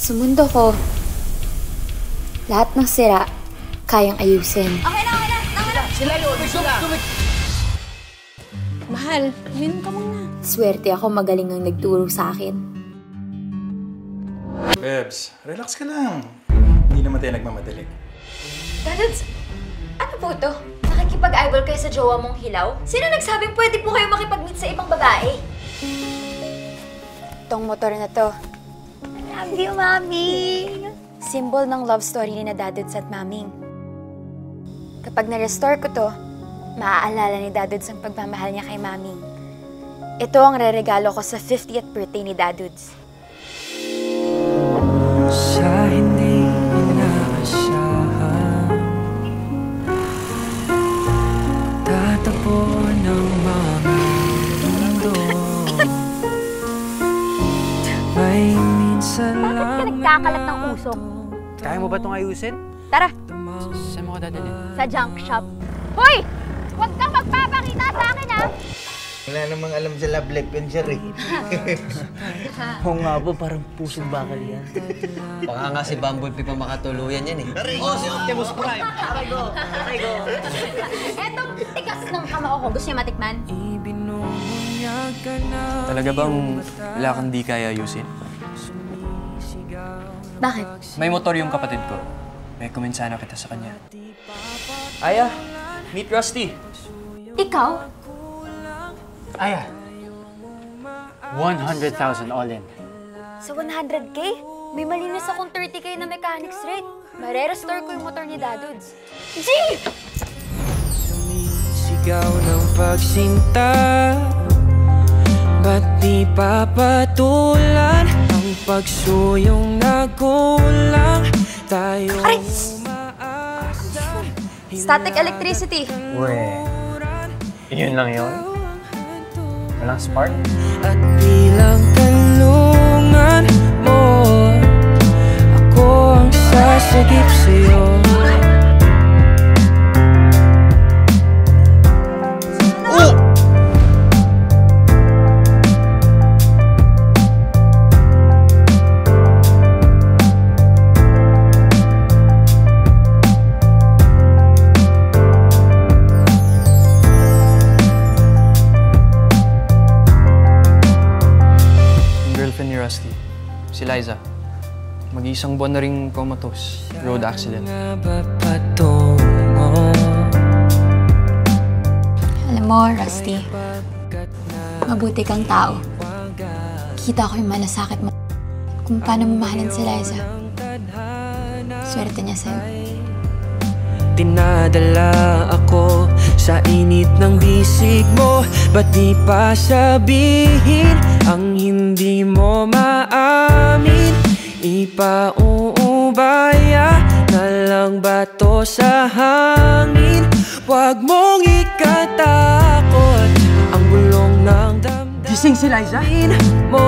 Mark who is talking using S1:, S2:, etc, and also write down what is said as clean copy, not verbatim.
S1: Sa mundo ko, lahat ng sira, kayang ayusin.
S2: Okay na.
S3: Sila yun, sila.
S2: Mahal, uminom ka muna.
S1: Swerte ako magaling ang nagturo sa akin.
S4: Bebs, relax ka lang. Hindi naman tayo nagmamadali.
S1: Dads, ano po to? Nakikipag-eyeball kayo sa jowa mong hilaw? Sino nagsabing pwede po kayo makipag-meet sa ibang babae? Tong motor na to. I love you, Mami! Symbol ng love story ni na Daduds at Maming. Kapag na-restore ko to, maaalala ni Daduds ang pagmamahal niya kay Maming. Ito ang reregalo ko sa 50th birthday ni Daduds.
S5: Sa hindi inaasahan, tatapon ng mga mundo. May minsan lang.
S2: Bakit ka nagkakalat ng usok?
S3: Kaya mo ba itong ayusin?
S2: Tara,
S3: Saan mo ka dadalhin?
S2: sa junk shop. Hoy! Huwag kang magpapakita sa akin, ha?
S6: Wala namang alam sa love life yun, sir, eh.
S7: Oo nga po, parang pusong bakal yan.
S8: Baka nga si Bumblebee pa makatuluyan yan eh.
S3: Oh, si Optimus Prime! Aray go!
S2: Etong tigas ng kamao ko. Gusto niya matikman?
S9: Talaga bang wala kang di kaya ayusin?
S1: Bakit?
S9: May motor yung kapatid ko. May kuminsana kita sa kanya.
S7: Aya, meet Rusty.
S1: Ikaw?
S3: Aya, 100,000 all in.
S1: Sa 100K? May malinis akong 30K na mechanics rate. Mare-restore ko yung motor ni Daduds. G!
S5: Sumisigaw ng pagsinta, ba't di papatulan ang pagsuyong nagkulang tayo?
S1: Static electricity.
S3: Uwe, yun lang yun? Walang spark?
S5: At bilang talungan mo, ako ang sasagip sa'yo.
S9: Ni Rusty, si Liza. Mag-iisang buwan na rin comatose. Road accident.
S1: Alam mo, Rusty, mabuti kang tao. Kita ko yung malasakit mo kung paano mo mahalin si Liza. Swerte niya sa'yo.
S5: Dinadala ako sa init ng bisig mo. Ba't di pa sabihin ang hindi mo maamin? Ipauubaya na lang ba to sa hangin? Huwag mong ikatakot ang bulong ng damdamin.
S3: Gising si Liza?
S5: Mo,